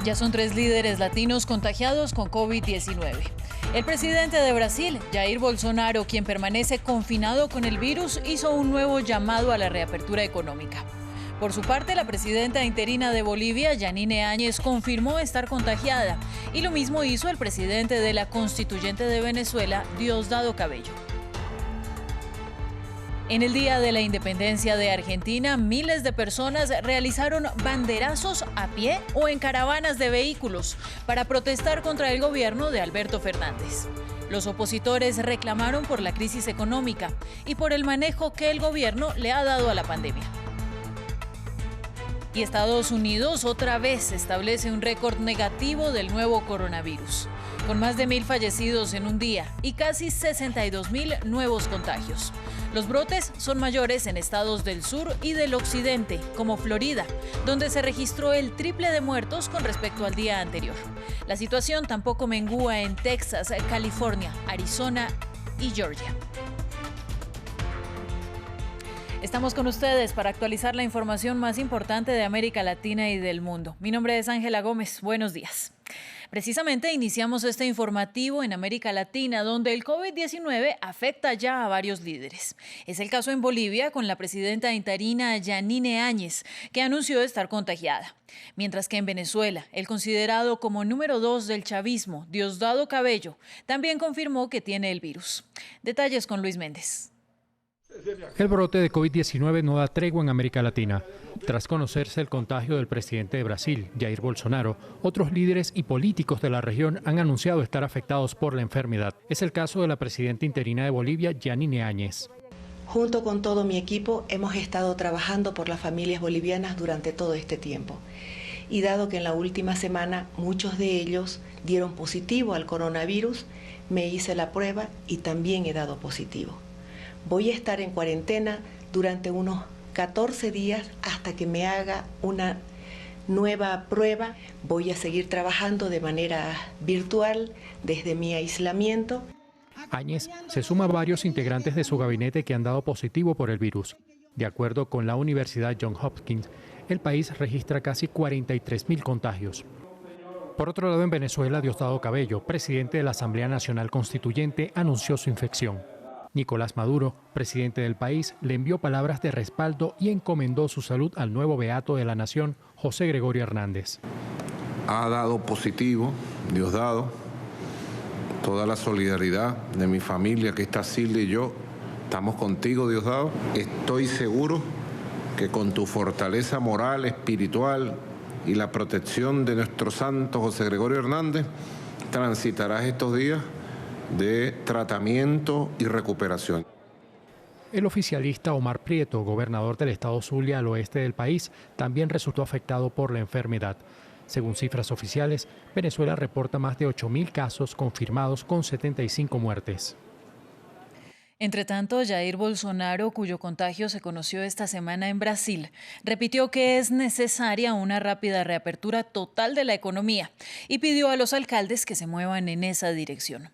Ya son 3 líderes latinos contagiados con COVID-19. El presidente de Brasil, Jair Bolsonaro, quien permanece confinado con el virus, hizo un nuevo llamado a la reapertura económica. Por su parte, la presidenta interina de Bolivia, Yanine Áñez, confirmó estar contagiada, y lo mismo hizo el presidente de la Constituyente de Venezuela, Diosdado Cabello. En el Día de la Independencia de Argentina, miles de personas realizaron banderazos a pie o en caravanas de vehículos para protestar contra el gobierno de Alberto Fernández. Los opositores reclamaron por la crisis económica y por el manejo que el gobierno le ha dado a la pandemia. Y Estados Unidos otra vez establece un récord negativo del nuevo coronavirus, con más de 1.000 fallecidos en un día y casi 62.000 nuevos contagios. Los brotes son mayores en estados del sur y del occidente, como Florida, donde se registró el triple de muertos con respecto al día anterior. La situación tampoco mengúa en Texas, California, Arizona y Georgia. Estamos con ustedes para actualizar la información más importante de América Latina y del mundo. Mi nombre es Ángela Gómez. Buenos días. Precisamente iniciamos este informativo en América Latina, donde el COVID-19 afecta ya a varios líderes. Es el caso en Bolivia con la presidenta interina Yanine Áñez, que anunció estar contagiada. Mientras que en Venezuela, el considerado como número 2 del chavismo, Diosdado Cabello, también confirmó que tiene el virus. Detalles con Luis Méndez. El brote de COVID-19 no da tregua en América Latina. Tras conocerse el contagio del presidente de Brasil, Jair Bolsonaro, otros líderes y políticos de la región han anunciado estar afectados por la enfermedad. Es el caso de la presidenta interina de Bolivia, Yanine Áñez. Junto con todo mi equipo hemos estado trabajando por las familias bolivianas durante todo este tiempo. Y dado que en la última semana muchos de ellos dieron positivo al coronavirus, me hice la prueba y también he dado positivo. Voy a estar en cuarentena durante unos 14 días hasta que me haga una nueva prueba. Voy a seguir trabajando de manera virtual desde mi aislamiento. Áñez se suma a varios integrantes de su gabinete que han dado positivo por el virus. De acuerdo con la Universidad Johns Hopkins, el país registra casi 43.000 contagios. Por otro lado, en Venezuela, Diosdado Cabello, presidente de la Asamblea Nacional Constituyente, anunció su infección. Nicolás Maduro, presidente del país, le envió palabras de respaldo y encomendó su salud al nuevo beato de la nación, José Gregorio Hernández. Ha dado positivo, Diosdado, toda la solidaridad de mi familia, que está Silvia y yo, estamos contigo, Diosdado. Estoy seguro que con tu fortaleza moral, espiritual y la protección de nuestro santo José Gregorio Hernández, transitarás estos días de tratamiento y recuperación. El oficialista Omar Prieto, gobernador del estado Zulia al oeste del país, también resultó afectado por la enfermedad. Según cifras oficiales, Venezuela reporta más de 8.000 casos confirmados con 75 muertes. Entre tanto, Jair Bolsonaro, cuyo contagio se conoció esta semana en Brasil, repitió que es necesaria una rápida reapertura total de la economía y pidió a los alcaldes que se muevan en esa dirección.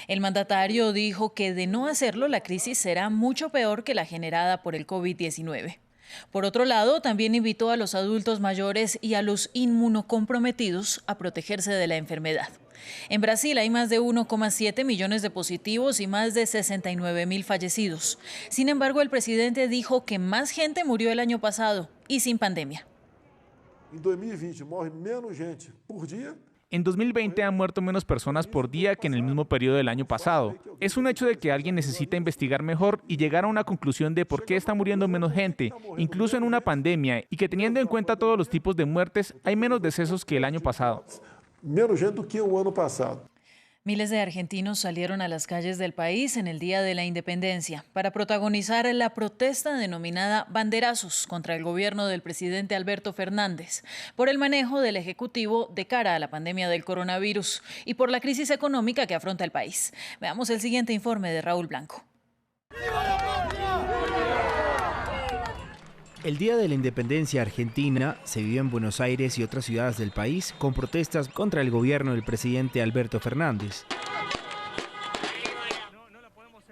El mandatario dijo que de no hacerlo, la crisis será mucho peor que la generada por el COVID-19. Por otro lado, también invitó a los adultos mayores y a los inmunocomprometidos a protegerse de la enfermedad. En Brasil hay más de 1,7 millones de positivos y más de 69.000 fallecidos. Sin embargo, el presidente dijo que más gente murió el año pasado y sin pandemia. En 2020 muere menos gente por día. En 2020 han muerto menos personas por día que en el mismo periodo del año pasado. Es un hecho de que alguien necesita investigar mejor y llegar a una conclusión de por qué está muriendo menos gente, incluso en una pandemia, y que teniendo en cuenta todos los tipos de muertes, hay menos decesos que el año pasado. Menos gente que el año pasado. Miles de argentinos salieron a las calles del país en el Día de la Independencia para protagonizar la protesta denominada Banderazos contra el gobierno del presidente Alberto Fernández por el manejo del Ejecutivo de cara a la pandemia del coronavirus y por la crisis económica que afronta el país. Veamos el siguiente informe de Raúl Blanco. El Día de la Independencia Argentina se vivió en Buenos Aires y otras ciudades del país con protestas contra el gobierno del presidente Alberto Fernández.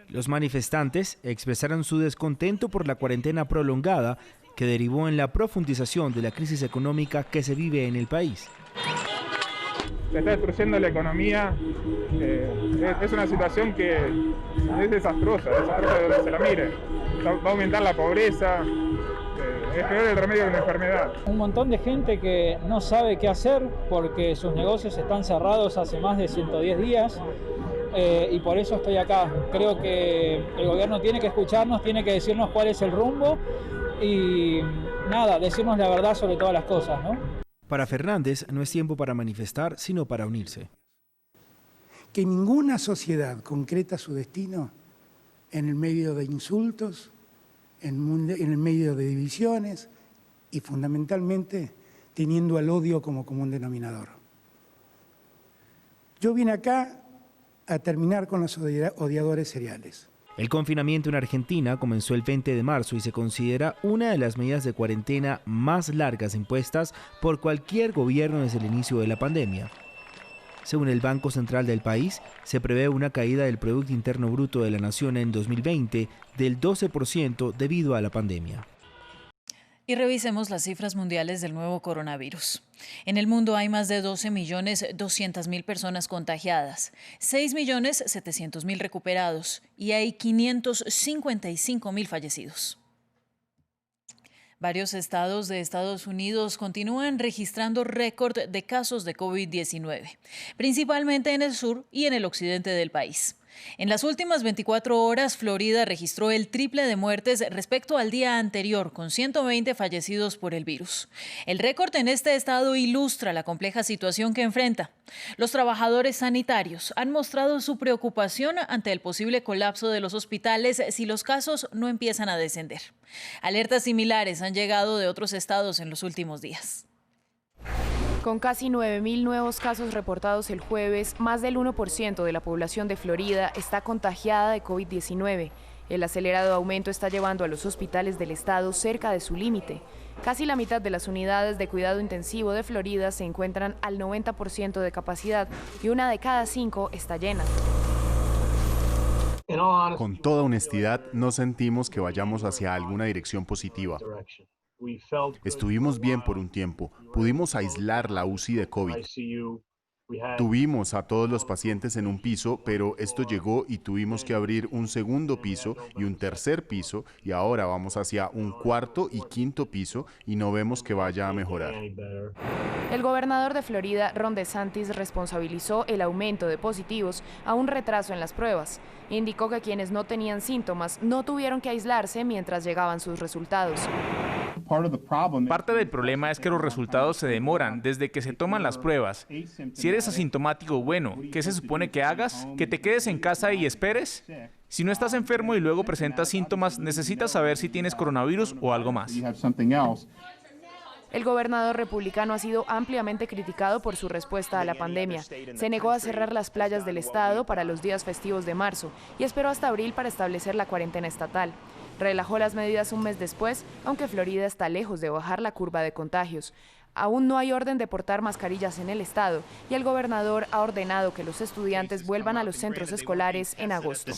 Los manifestantes expresaron su descontento por la cuarentena prolongada que derivó en la profundización de la crisis económica que se vive en el país. se está destruyendo la economía. Es una situación que es desastrosa de donde se la mire. Va a aumentar la pobreza, es peor el remedio de una enfermedad. Un montón de gente que no sabe qué hacer porque sus negocios están cerrados hace más de 110 días. Y por eso estoy acá. Creo que el gobierno tiene que escucharnos, tiene que decirnos cuál es el rumbo y nada, decirnos la verdad sobre todas las cosas, ¿no? Para Fernández no es tiempo para manifestar, sino para unirse. Que ninguna sociedad concreta su destino en el medio de insultos, en el medio de divisiones y fundamentalmente teniendo al odio como común denominador. Yo vine acá a terminar con los odiadores seriales. El confinamiento en Argentina comenzó el 20 de marzo y se considera una de las medidas de cuarentena más largas impuestas por cualquier gobierno desde el inicio de la pandemia. Según el Banco Central del país, se prevé una caída del Producto Interno Bruto de la nación en 2020 del 12% debido a la pandemia. Y revisemos las cifras mundiales del nuevo coronavirus. En el mundo hay más de 12.200.000 personas contagiadas, 6.700.000 recuperados y hay 555.000 fallecidos. Varios estados de Estados Unidos continúan registrando récord de casos de COVID-19, principalmente en el sur y en el occidente del país. En las últimas 24 horas, Florida registró el triple de muertes respecto al día anterior, con 120 fallecidos por el virus. El récord en este estado ilustra la compleja situación que enfrenta. Los trabajadores sanitarios han mostrado su preocupación ante el posible colapso de los hospitales si los casos no empiezan a descender. Alertas similares han llegado de otros estados en los últimos días. Con casi 9.000 nuevos casos reportados el jueves, más del 1% de la población de Florida está contagiada de COVID-19. El acelerado aumento está llevando a los hospitales del estado cerca de su límite. Casi la mitad de las unidades de cuidado intensivo de Florida se encuentran al 90% de capacidad y una de cada 5 está llena. Con toda honestidad, no sentimos que vayamos hacia alguna dirección positiva. Estuvimos bien por un tiempo, pudimos aislar la UCI de COVID. Tuvimos a todos los pacientes en un piso, pero esto llegó y tuvimos que abrir un segundo piso y un tercer piso y ahora vamos hacia un cuarto y quinto piso y no vemos que vaya a mejorar. El gobernador de Florida, Ron DeSantis, responsabilizó el aumento de positivos a un retraso en las pruebas. Indicó que quienes no tenían síntomas no tuvieron que aislarse mientras llegaban sus resultados. Parte del problema es que los resultados se demoran desde que se toman las pruebas. Si eres asintomático, bueno, ¿qué se supone que hagas? ¿Que te quedes en casa y esperes? Si no estás enfermo y luego presentas síntomas, necesitas saber si tienes coronavirus o algo más. El gobernador republicano ha sido ampliamente criticado por su respuesta a la pandemia. Se negó a cerrar las playas del estado para los días festivos de marzo y esperó hasta abril para establecer la cuarentena estatal. Relajó las medidas un mes después, aunque Florida está lejos de bajar la curva de contagios. Aún no hay orden de portar mascarillas en el estado y el gobernador ha ordenado que los estudiantes vuelvan a los centros escolares en agosto.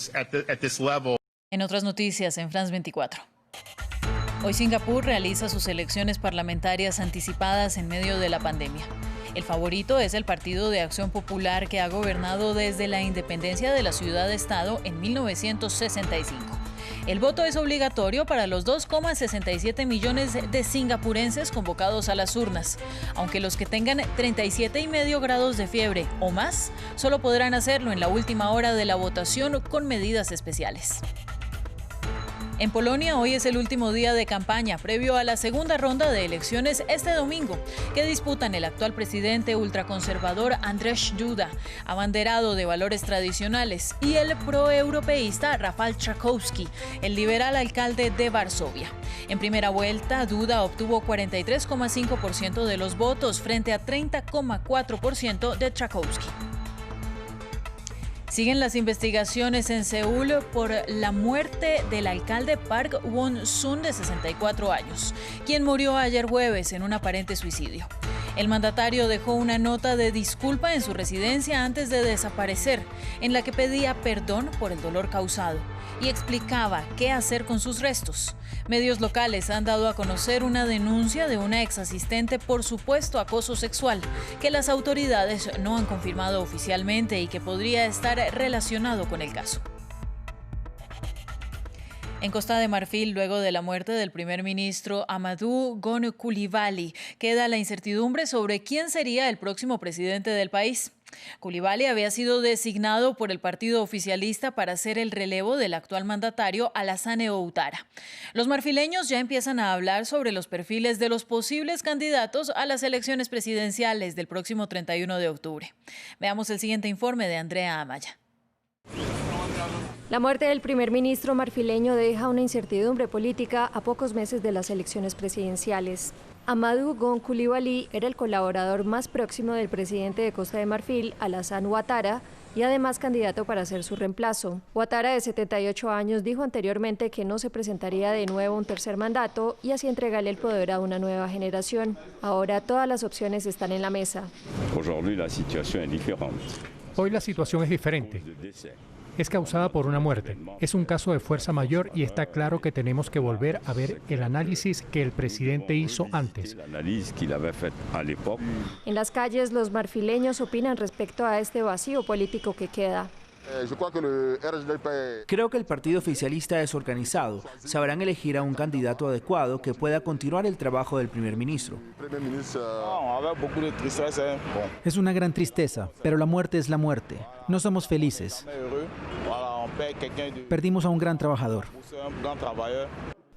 En otras noticias, en France 24. Hoy Singapur realiza sus elecciones parlamentarias anticipadas en medio de la pandemia. El favorito es el Partido de Acción Popular, que ha gobernado desde la independencia de la ciudad-estado en 1965. El voto es obligatorio para los 2,67 millones de singapurenses convocados a las urnas, aunque los que tengan 37,5 grados de fiebre o más solo podrán hacerlo en la última hora de la votación con medidas especiales. En Polonia hoy es el último día de campaña previo a la segunda ronda de elecciones este domingo, que disputan el actual presidente ultraconservador Andrzej Duda, abanderado de valores tradicionales, y el proeuropeísta Rafał Trzaskowski, el liberal alcalde de Varsovia. En primera vuelta, Duda obtuvo 43,5% de los votos frente a 30,4% de Trzaskowski. Siguen las investigaciones en Seúl por la muerte del alcalde Park Won-sun, de 64 años, quien murió ayer jueves en un aparente suicidio. El mandatario dejó una nota de disculpa en su residencia antes de desaparecer, en la que pedía perdón por el dolor causado y explicaba qué hacer con sus restos. Medios locales han dado a conocer una denuncia de una ex asistente por supuesto acoso sexual, que las autoridades no han confirmado oficialmente y que podría estar relacionado con el caso. En Costa de Marfil, luego de la muerte del primer ministro Amadou Gon Coulibaly, queda la incertidumbre sobre quién sería el próximo presidente del país. Coulibaly había sido designado por el partido oficialista para ser el relevo del actual mandatario Alassane Ouattara. Los marfileños ya empiezan a hablar sobre los perfiles de los posibles candidatos a las elecciones presidenciales del próximo 31 de octubre. Veamos el siguiente informe de Andrea Amaya. La muerte del primer ministro marfileño deja una incertidumbre política a pocos meses de las elecciones presidenciales. Amadou Gon Coulibaly era el colaborador más próximo del presidente de Costa de Marfil, Alassane Ouattara, y además candidato para ser su reemplazo. Ouattara, de 78 años, dijo anteriormente que no se presentaría de nuevo un tercer mandato y así entregarle el poder a una nueva generación. Ahora todas las opciones están en la mesa. Hoy la situación es diferente. Es causada por una muerte. Es un caso de fuerza mayor y está claro que tenemos que volver a ver el análisis que el presidente hizo antes. En las calles, los marfileños opinan respecto a este vacío político que queda. Creo que el partido oficialista es organizado. Sabrán elegir a un candidato adecuado que pueda continuar el trabajo del primer ministro. Es una gran tristeza, pero la muerte es la muerte. No somos felices. Perdimos a un gran trabajador.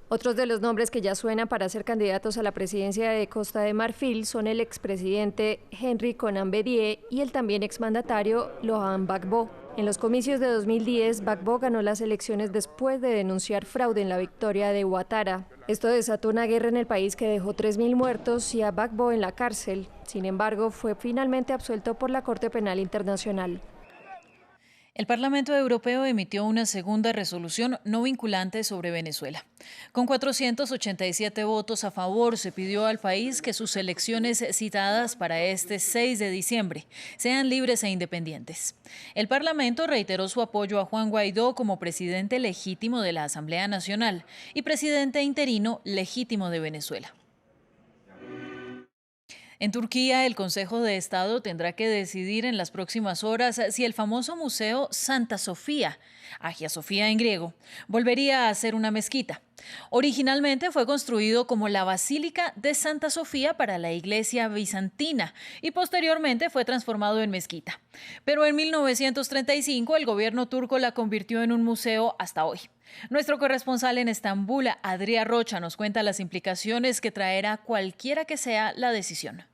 Otros de los nombres que ya suenan para ser candidatos a la presidencia de Costa de Marfil son el expresidente Henry Konan Bédié y el también exmandatario Laurent Gbagbo. En los comicios de 2010, Gbagbo ganó las elecciones después de denunciar fraude en la victoria de Ouattara. Esto desató una guerra en el país que dejó 3.000 muertos y a Gbagbo en la cárcel. Sin embargo, fue finalmente absuelto por la Corte Penal Internacional. El Parlamento Europeo emitió una segunda resolución no vinculante sobre Venezuela. Con 487 votos a favor, se pidió al país que sus elecciones citadas para este 6 de diciembre sean libres e independientes. El Parlamento reiteró su apoyo a Juan Guaidó como presidente legítimo de la Asamblea Nacional y presidente interino legítimo de Venezuela. En Turquía, el Consejo de Estado tendrá que decidir en las próximas horas si el famoso museo Santa Sofía, Hagia Sofía en griego, volvería a ser una mezquita. Originalmente fue construido como la Basílica de Santa Sofía para la Iglesia bizantina y posteriormente fue transformado en mezquita. Pero en 1935 el gobierno turco la convirtió en un museo hasta hoy. Nuestro corresponsal en Estambul, Adrián Rocha, nos cuenta las implicaciones que traerá cualquiera que sea la decisión.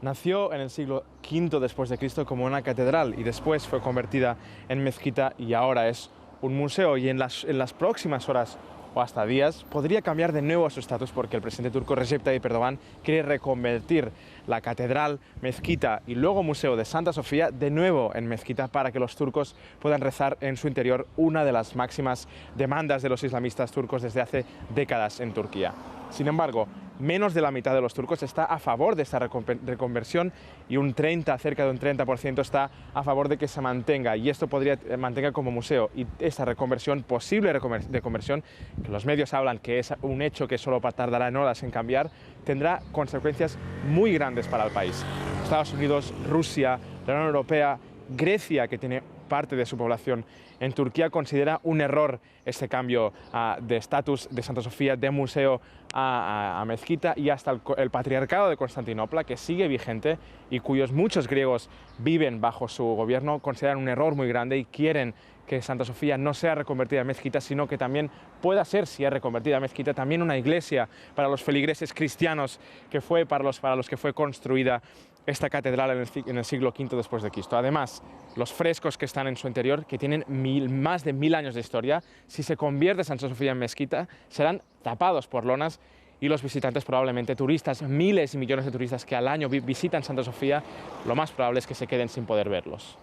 Nació en el siglo V después de Cristo como una catedral y después fue convertida en mezquita y ahora es un museo, y en las próximas horas o hasta días podría cambiar de nuevo su estatus porque el presidente turco Recep Tayyip Erdogan quiere reconvertir la catedral, mezquita y luego museo de Santa Sofía de nuevo en mezquita para que los turcos puedan rezar en su interior, una de las máximas demandas de los islamistas turcos desde hace décadas en Turquía. Sin embargo, menos de la mitad de los turcos está a favor de esta reconversión y cerca de un 30% está a favor de que se mantenga, y esto podría mantener como museo. Y esta reconversión, posible reconversión, que los medios hablan que es un hecho que solo tardará en horas en cambiar, tendrá consecuencias muy grandes para el país. Estados Unidos, Rusia, la Unión Europea, Grecia, que tiene parte de su población en Turquía, considera un error este cambio de estatus de Santa Sofía de museo a mezquita, y hasta el patriarcado de Constantinopla, que sigue vigente y cuyos muchos griegos viven bajo su gobierno, consideran un error muy grande y quieren que Santa Sofía no sea reconvertida en mezquita, sino que también pueda ser, si es reconvertida en mezquita, también una iglesia para los feligreses cristianos, que fue para los que fue construida esta catedral en el siglo V después de Cristo. Además, los frescos que están en su interior, que tienen más de 1000 años de historia, si se convierte Santa Sofía en mezquita, serán tapados por lonas y los visitantes, probablemente turistas, miles y millones de turistas que al año visitan Santa Sofía, lo más probable es que se queden sin poder verlos.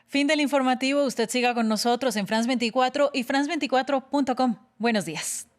Fin del informativo. Usted siga con nosotros en France 24 y France24.com. Buenos días.